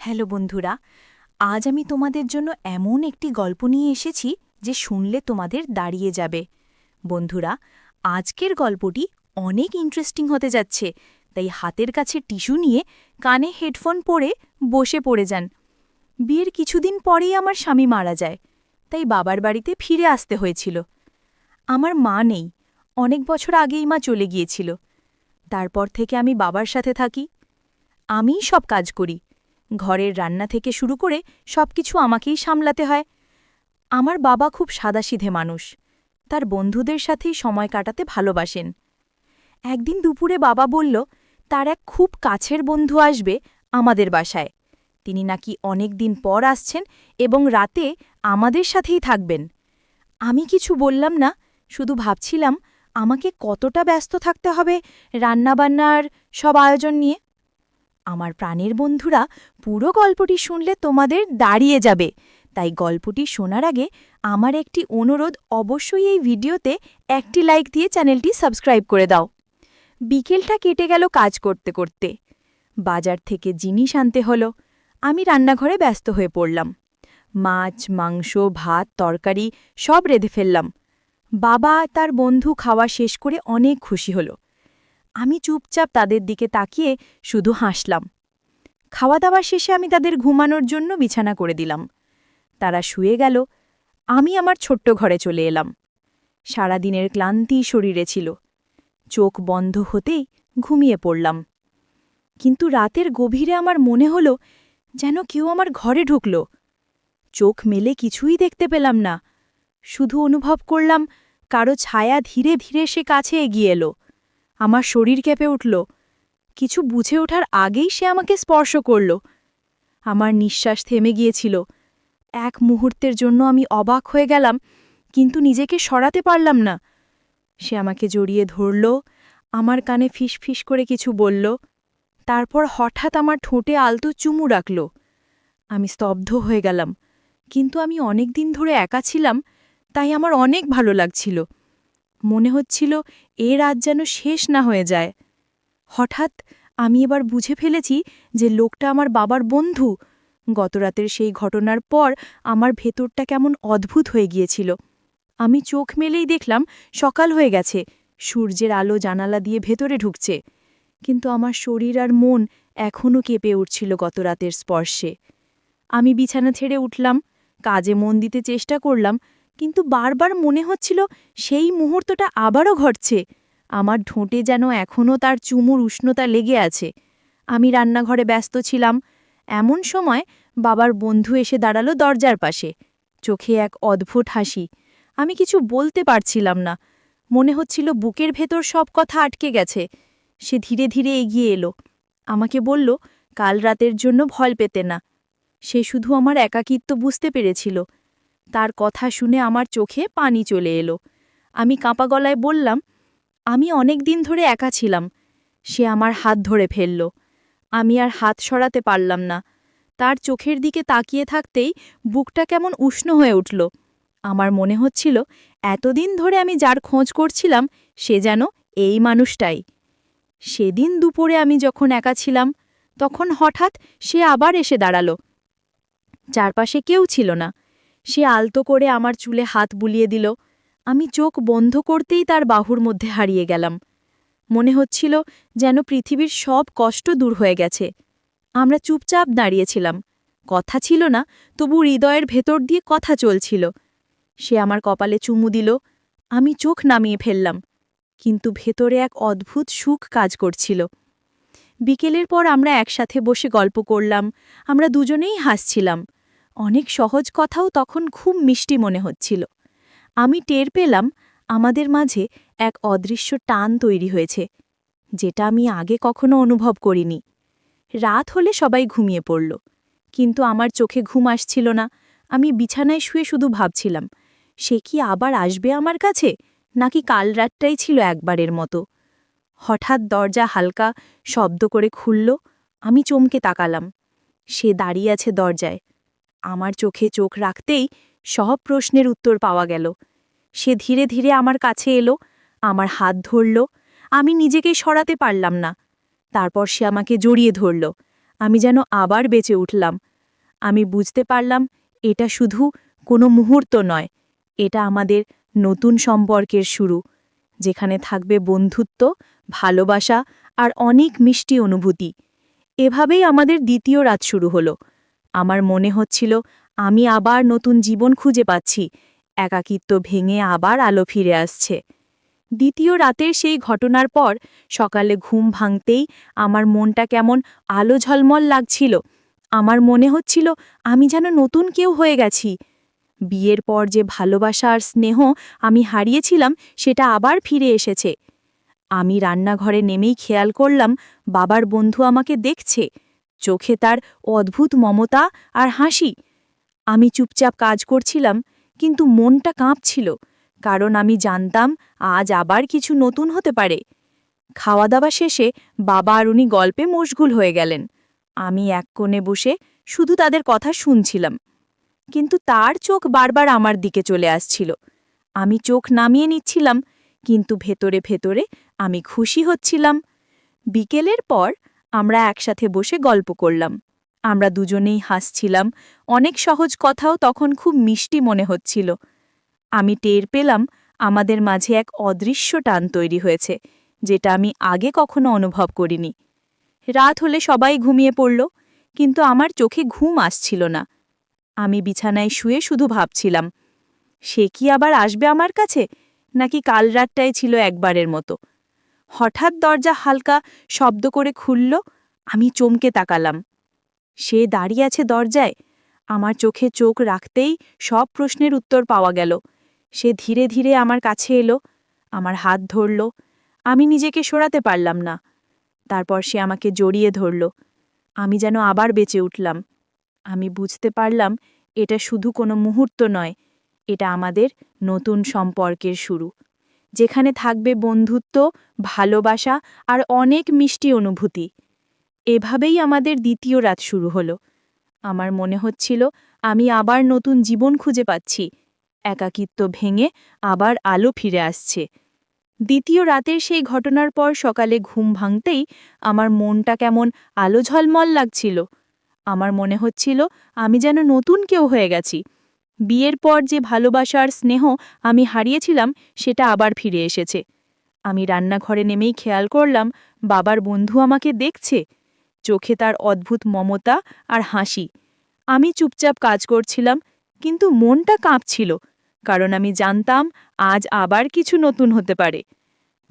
Hello বন্ধুরা, আজ আমি তোমাদের জন্য এমন একটি গল্প নিয়ে এসেছি যে শুনলে তোমাদের দাঁড়িয়ে যাবে। বন্ধুরা, আজকের গল্পটি অনেক ইন্টারেস্টিং হতে যাচ্ছে, তাই হাতের কাছে টিস্যু নিয়ে কানে হেডফোন পরে বসে পড়ে যান। বিয়ের কিছুদিন পরেই আমার স্বামী মারা যায়, তাই বাবার বাড়িতে ফিরে আসতে হয়েছিল। আমার মা নেই, অনেক বছর আগেই মা চলে গিয়েছিল। তারপর থেকে আমি বাবার সাথে থাকি। আমিই সব কাজ করি, ঘরের রান্না থেকে শুরু করে সবকিছু আমাকেই সামলাতে হয়। আমার বাবা খুব সাদাসিধে মানুষ, তার বন্ধুদের সাথেই সময় কাটাতে ভালোবাসেন। একদিন দুপুরে বাবা বলল তার এক খুব কাছের বন্ধু আসবে আমাদের বাসায়। তিনি নাকি অনেক দিন পর আসছেন এবং রাতে আমাদের সাথেই থাকবেন। আমি কিছু বললাম না, শুধু ভাবছিলাম আমাকে কতটা ব্যস্ত থাকতে হবে রান্নাবান্নার সব আয়োজন নিয়ে। আমার প্রাণের বন্ধুরা, পুরো গল্পটি শুনলে তোমাদের দাঁড়িয়ে যাবে, তাই গল্পটি শোনার আগে আমার একটি অনুরোধ, অবশ্যই এই ভিডিওতে একটি লাইক দিয়ে চ্যানেলটি সাবস্ক্রাইব করে দাও। বিকেলটা কেটে গেল কাজ করতে করতে। বাজার থেকে জিনিস আনতে হলো। আমি রান্নাঘরে ব্যস্ত হয়ে পড়লাম। মাছ, মাংস, ভাত, তরকারি সব রেঁধে ফেললাম। বাবা তার বন্ধু খাওয়া শেষ করে অনেক খুশি হল। আমি চুপচাপ তাদের দিকে তাকিয়ে শুধু হাসলাম। খাওয়া দাওয়া শেষে আমি তাদের ঘুমানোর জন্য বিছানা করে দিলাম। তারা শুয়ে গেল, আমি আমার ছোট্ট ঘরে চলে এলাম। সারাদিনের ক্লান্তি শরীরে ছিল। চোখ বন্ধ হতেই ঘুমিয়ে পড়লাম। কিন্তু রাতের গভীরে আমার মনে হল যেন কেউ আমার ঘরে ঢুকল। চোখ মেলে কিছুই দেখতে পেলাম না, শুধু অনুভব করলাম কারো ছায়া ধীরে ধীরে সে কাছে এগিয়ে এলো। আমার শরীর কেঁপে উঠল। কিছু বুঝে ওঠার আগেই সে আমাকে স্পর্শ করল। আমার নিঃশ্বাস থেমে গিয়েছিল। এক মুহূর্তের জন্য আমি অবাক হয়ে গেলাম, কিন্তু নিজেকে সরাতে পারলাম না। সে আমাকে জড়িয়ে ধরল, আমার কানে ফিসফিস করে কিছু বলল, তারপর হঠাৎ আমার ঠোঁটে আলতো চুমু রাখল। আমি স্তব্ধ হয়ে গেলাম, কিন্তু আমি অনেক দিন ধরে একা ছিলাম, তাই আমার অনেক ভালো লাগছিল। মনে হচ্ছিল এ রাত যেন শেষ না হয়ে যায়। হঠাৎ আমি এবার বুঝে ফেলেছি যে লোকটা আমার বাবার বন্ধু। গতরাতের সেই ঘটনার পর আমার ভেতরটা কেমন অদ্ভুত হয়ে গিয়েছিল। আমি চোখ মেলেই দেখলাম সকাল হয়ে গেছে, সূর্যের আলো জানালা দিয়ে ভেতরে ঢুকছে। কিন্তু আমার শরীর আর মন এখনও কেঁপে উঠছিল গতরাতের স্পর্শে। আমি বিছানা ছেড়ে উঠলাম, কাজে মন দিতে চেষ্টা করলাম, কিন্তু বারবার মনে হচ্ছিল সেই মুহূর্তটা আবারও ঘটছে। আমার ঠোঁটে যেন এখনও তার চুমুর উষ্ণতা লেগে আছে। আমি রান্নাঘরে ব্যস্ত ছিলাম। এমন সময় বাবার বন্ধু এসে দাঁড়ালো দরজার পাশে, চোখে এক অদ্ভুত হাসি। আমি কিছু বলতে পারছিলাম না, মনে হচ্ছিল বুকের ভেতর সব কথা আটকে গেছে। সে ধীরে ধীরে এগিয়ে এলো, আমাকে বলল কাল রাতের জন্য ভয় পেতে না। সে শুধু আমার একাকিত্ব বুঝতে পেরেছিল। তার কথা শুনে আমার চোখে পানি চলে এলো। আমি কাঁপা গলায় বললাম, আমি অনেক দিন ধরে একা ছিলাম। সে আমার হাত ধরে ফেলল। আমি আর হাত সরাতে পারলাম না। তার চোখের দিকে তাকিয়ে থাকতেই বুকটা কেমন উষ্ণ হয়ে উঠল। আমার মনে হচ্ছিল এতদিন ধরে আমি যার খোঁজ করছিলাম সে যেন এই মানুষটাই। সেদিন দুপুরে আমি যখন একা ছিলাম, তখন হঠাৎ সে আবার এসে দাঁড়ালো। চারপাশে কেউ ছিল না। সে আলতো করে আমার চুলে হাত বুলিয়ে দিল। আমি চোখ বন্ধ করতেই তার বাহুর মধ্যে হারিয়ে গেলাম। মনে হচ্ছিল যেন পৃথিবীর সব কষ্ট দূর হয়ে গেছে। আমরা চুপচাপ দাঁড়িয়েছিলাম, কথা ছিল না, তবু হৃদয়ের ভেতর দিয়ে কথা চলছিল। সে আমার কপালে চুমু দিল। আমি চোখ নামিয়ে ফেললাম, কিন্তু ভেতরে এক অদ্ভুত সুখ কাজ করছিল। বিকেলের পর আমরা একসাথে বসে গল্প করলাম। আমরা দুজনেই হাসছিলাম। অনেক সহজ কথাও তখন খুব মিষ্টি মনে হচ্ছিল। আমি টের পেলাম আমাদের মাঝে এক অদৃশ্য টান তৈরি হয়েছে, যেটা আমি আগে কখনো অনুভব করিনি। রাত হলে সবাই ঘুমিয়ে পড়ল, কিন্তু আমার চোখে ঘুম আসছিল না। আমি বিছানায় শুয়ে শুধু ভাবছিলাম, সে কি আবার আসবে আমার কাছে, নাকি কাল রাতটাই ছিল একবারের মতো। হঠাৎ দরজা হালকা শব্দ করে খুলল। আমি চমকে তাকালাম। সে দাঁড়িয়ে আছে দরজায়। আমার চোখে চোখ রাখতেই সব প্রশ্নের উত্তর পাওয়া গেল। সে ধীরে ধীরে আমার কাছে এলো, আমার হাত ধরল। আমি নিজেকে সরাতে পারলাম না। তারপর সে আমাকে জড়িয়ে ধরল। আমি যেন আবার বেঁচে উঠলাম। আমি বুঝতে পারলাম এটা শুধু কোনো মুহূর্ত নয়, এটা আমাদের নতুন সম্পর্কের শুরু, যেখানে থাকবে বন্ধুত্ব, ভালোবাসা আর অনেক মিষ্টি অনুভূতি। এভাবেই আমাদের দ্বিতীয় রাত শুরু হলো। আমার মনে হচ্ছিল আমি আবার নতুন জীবন খুঁজে পাচ্ছি, একাকিত্ব ভেঙে আবার আলো ফিরে আসছে। দ্বিতীয় রাতের সেই ঘটনার পর সকালে ঘুম ভাঙতেই আমার মনটা কেমন আলো ঝলমল লাগছিল। আমার মনে হচ্ছিল আমি যেন নতুন কেউ হয়ে গেছি। বিয়ের পর যে ভালোবাসা আর স্নেহ আমি হারিয়েছিলাম সেটা আবার ফিরে এসেছে। আমি রান্নাঘরে নেমেই খেয়াল করলাম বাবার বন্ধু আমাকে দেখছে, চোখে তার অদ্ভুত মমতা আর হাসি। আমি চুপচাপ কাজ করছিলাম, কিন্তু মনটা কাঁপছিল, কারণ আমি জানতাম আজ আবার কিছু নতুন হতে পারে। খাওয়া দাওয়া শেষে বাবা আর উনি গল্পে মশগুল হয়ে গেলেন। আমি এক কোণে বসে শুধু তাদের কথা শুনছিলাম, কিন্তু তার চোখ বারবার আমার দিকে চলে আসছিল। আমি চোখ নামিয়ে নিচ্ছিলাম, কিন্তু ভেতরে ভেতরে আমি খুশি হচ্ছিলাম। বিকেলের পর আমরা একসাথে বসে গল্প করলাম। আমরা দুজনেই হাসছিলাম, অনেক সহজ কথাও তখন খুব মিষ্টি মনে হচ্ছিল। আমি টের পেলাম আমাদের মাঝে এক অদৃশ্য টান তৈরি হয়েছে, যেটা আমি আগে কখনো অনুভব করিনি। রাত হলে সবাই ঘুমিয়ে পড়ল, কিন্তু আমার চোখে ঘুম আসছিল না। আমি বিছানায় শুয়ে শুধু ভাবছিলাম, সে কি আবার আসবে আমার কাছে, নাকি কাল রাতটাই ছিল একবারের মতো। হঠাৎ দরজা হালকা শব্দ করে খুলল। আমি চমকে তাকালাম। সে দাঁড়িয়ে আছে দরজায়। আমার চোখে চোখ রাখতেই সব প্রশ্নের উত্তর পাওয়া গেল। সে ধীরে ধীরে আমার কাছে এলো, আমার হাত ধরল। আমি নিজেকে সরাতে পারলাম না। তারপর সে আমাকে জড়িয়ে ধরল। আমি যেন আবার বেঁচে উঠলাম। আমি বুঝতে পারলাম এটা শুধু কোনো মুহূর্ত নয়, এটা আমাদের নতুন সম্পর্কের শুরু, যেখানে থাকবে বন্ধুত্ব, ভালোবাসা আর অনেক মিষ্টি অনুভূতি। এভাবেই আমাদের দ্বিতীয় রাত শুরু হলো। আমার মনে হচ্ছিল আমি আবার নতুন জীবন খুঁজে পাচ্ছি, একাকিত্ব ভেঙে আবার আলো ফিরে আসছে। দ্বিতীয় রাতের সেই ঘটনার পর সকালে ঘুম ভাঙতেই আমার মনটা কেমন আলো ঝলমল লাগছিল। আমার মনে হচ্ছিল আমি যেন নতুন কেউ হয়ে গেছি। বিয়ের পর যে ভালোবাসা আর স্নেহ আমি হারিয়েছিলাম সেটা আবার ফিরে এসেছে। আমি রান্নাঘরে নেমেই খেয়াল করলাম বাবার বন্ধু আমাকে দেখছে, চোখে তার অদ্ভুত মমতা আর হাসি। আমি চুপচাপ কাজ করছিলাম, কিন্তু মনটা কাঁপছিল, কারণ আমি জানতাম আজ আবার কিছু নতুন হতে পারে।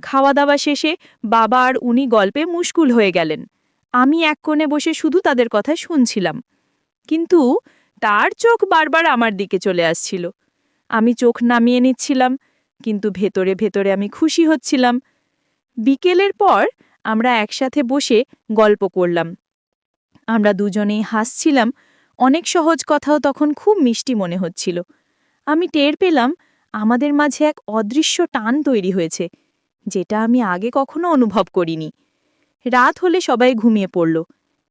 খাওয়া দাওয়া শেষে বাবা আর উনি গল্পে মুশকুল হয়ে গেলেন। আমি এক কোণে বসে শুধু তাদের কথা শুনছিলাম, কিন্তু তার চোখ বারবার আমার দিকে চলে আসছিল। আমি চোখ নামিয়ে নিচ্ছিলাম, কিন্তু ভেতরে ভেতরে আমি খুশি হচ্ছিলাম। বিকেলের পর আমরা একসাথে বসে গল্প করলাম। আমরা দুজনেই হাসছিলাম, অনেক সহজ কথাও তখন খুব মিষ্টি মনে হচ্ছিল। আমি টের পেলাম আমাদের মাঝে এক অদৃশ্য টান তৈরি হয়েছে, যেটা আমি আগে কখনো অনুভব করিনি। রাত হলে সবাই ঘুমিয়ে পড়ল,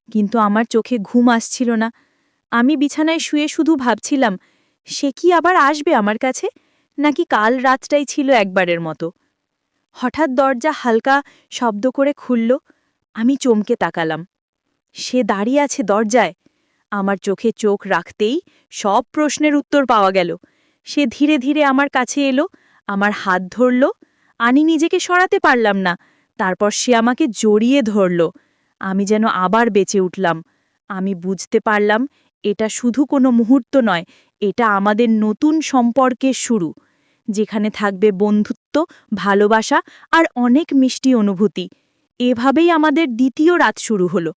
কিন্তু আমার চোখে ঘুম আসছিল না। আমি বিছানায় শুয়ে শুধু ভাবছিলাম, সে কি আবার আসবে আমার কাছে, নাকি কাল রাতটাই ছিল একবারের মতো। হঠাৎ দরজা হালকা শব্দ করে খুলল। আমি চমকে তাকালাম। সে দাঁড়িয়ে আছে দরজায়। আমার চোখে চোখ রাখতেই সব প্রশ্নের উত্তর পাওয়া গেল। সে ধীরে ধীরে আমার কাছে এলো, আমার হাত ধরল। আমি নিজেকে সরাতে পারলাম না। তারপর সে আমাকে জড়িয়ে ধরল। আমি যেন আবার বেঁচে উঠলাম। আমি বুঝতে পারলাম এটা শুধু কোনো মুহূর্ত নয়, এটা আমাদের নতুন সম্পর্কের শুরু, যেখানে থাকবে বন্ধুত্ব, ভালোবাসা আর অনেক মিষ্টি অনুভূতি। এভাবেই আমাদের দ্বিতীয় রাত শুরু হলো।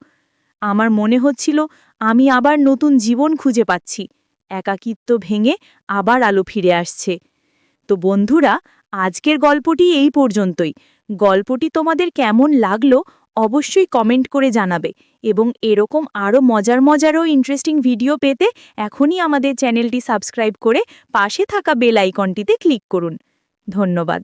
আমার মনে হচ্ছিল আমি আবার নতুন জীবন খুঁজে পাচ্ছি, একাকিত্ব ভেঙে আবার আলো ফিরে আসছে। তো বন্ধুরা, আজকের গল্পটি এই পর্যন্তই। গল্পটি তোমাদের কেমন লাগলো অবশ্যই কমেন্ট করে জানাবে, এবং এরকম আরও মজার ও ইন্টারেস্টিং ভিডিও পেতে এখনই আমাদের চ্যানেলটি সাবস্ক্রাইব করে পাশে থাকা বেল আইকনটিতে ক্লিক করুন। ধন্যবাদ।